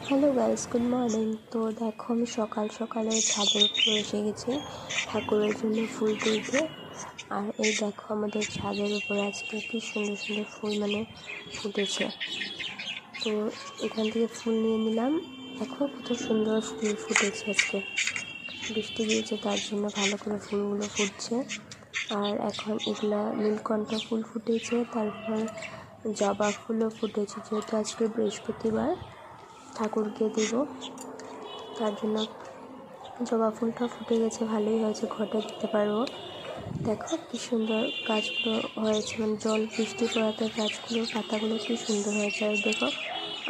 Hello guys, good morning. তো দেখো আমি সকাল সকালে ছাদের উপরে এসে গেছি ঠাকুরের জন্য ফুল তুলতে। আর এই দেখো আমাদের ছাদের উপরে আজকে কি সুন্দর সুন্দর ফুল ফুটেছে। তো এখান থেকে ফুল নিয়ে নিলাম। দেখো কত সুন্দর ফুল ফুটেছে আজকে, বৃষ্টি দিয়েছে তার জন্য ভালো করে ফুলগুলো ফুটছে। আর এখন এগুলা নীলকণ্ঠ ফুল ফুটেছে, তারপর জবা ফুলও ফুটেছে। যেহেতু আজকে বৃহস্পতিবার ঠাকুরকে দেব, তার জন্য জবা ফুলটা ফুটে গেছে, ভালোই হয়েছে, ঘটে দিতে পারবো। দেখো কি সুন্দর গাছগুলো হয়েছে, জল বৃষ্টি পড়াতে গাছগুলোর পাতাগুলো কি সুন্দর হয়েছে। আর দেখো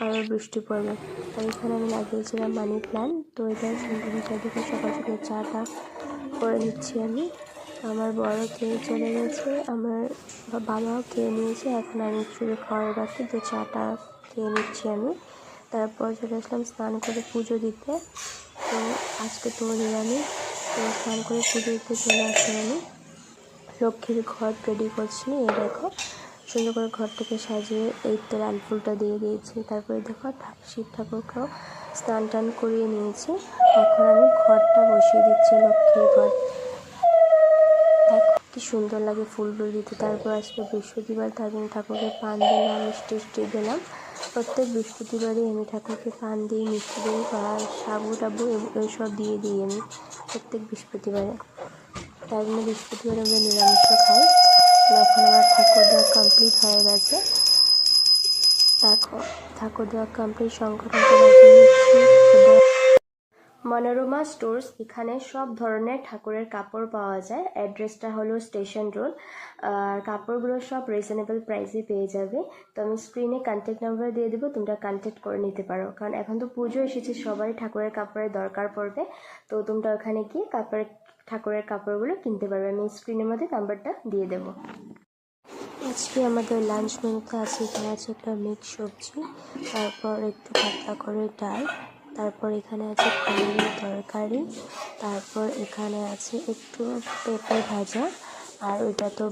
আরও বৃষ্টি পড়বে। আর এখানে আমি লাগিয়েছিলাম মানি প্ল্যান্ট, তো এটা সুন্দর হয়েছে। দেখো সকাল সকাল চাটা করে নিচ্ছি আমি। আমার বড় খেয়ে চলে গেছে, আমার বাবাও খেয়ে নিয়েছে, এখন আমি শুধু খাওয়ার বাকি, তো চাটা খেয়ে নিচ্ছি আমি। তারপর চলে আসলাম স্নান করে পুজো দিতে। তো আজকে তো নিরামিষ, তো স্নান করে পুজো দিতে চলে আসলাম আমি। লক্ষ্মীর ঘর রেডি করছি। এই দেখো সুন্দর করে ঘরটাকে সাজিয়ে এই তো লাল ফুলটা দিয়ে দিয়েছি। তারপরে দেখো শিব ঠাকুরকেও স্নান টান করিয়ে নিয়েছি। এখন আমি ঘরটা বসিয়ে দিচ্ছি, লক্ষ্মীর ঘর। দেখো কি সুন্দর লাগে ফুলগুলো দিতে। তারপর আসলে বৃহস্পতিবার, তার জন্য ঠাকুরকে পান দিলাম, মিষ্টি দিলাম। প্রত্যেক বৃহস্পতিবারই আমি ঠাকুরকে পান দিই, মিষ্টি দিই, বা সাবু টাবু এইসব দিয়ে দিই আমি প্রত্যেক বৃহস্পতিবারে। তার জন্য বৃহস্পতিবারে আমরা নিরামিষ খাই। এখন আমার ঠাকুর দেওয়া কমপ্লিট হয়ে গেছে। দেখো ঠাকুর দেওয়া কমপ্লিট, সংগঠনটা বাজিয়ে নিচ্ছি। মনোরমা স্টোর্স, এখানে সব ধরনের ঠাকুরের কাপড় পাওয়া যায়। অ্যাড্রেসটা হলো স্টেশন রোড। আর কাপড়গুলো সব রিজনেবল প্রাইসে পেয়ে যাবে। তো আমি স্ক্রিনে কন্ট্যাক্ট নাম্বার দিয়ে দেবো, তোমরা কন্ট্যাক্ট করে নিতে পারো। কারণ এখন তো পুজো এসেছে, সবারই ঠাকুরের কাপড়ের দরকার পড়বে। তো তোমরা ওখানে গিয়ে ঠাকুরের কাপড়গুলো কিনতে পারবে। আমি স্ক্রিনের মধ্যে নাম্বারটা দিয়ে দেবো। আজকে আমাদের লাঞ্চ মেনুতে আছে, এখানে আছে একটা মিক্স সবজি, তারপর একটু পাতলা করে ডাল, তারপর এখানে আছে পনিরের তরকারি, তারপর এখানে আছে একটু পেঁপে ভাজা, আর ওইটা তো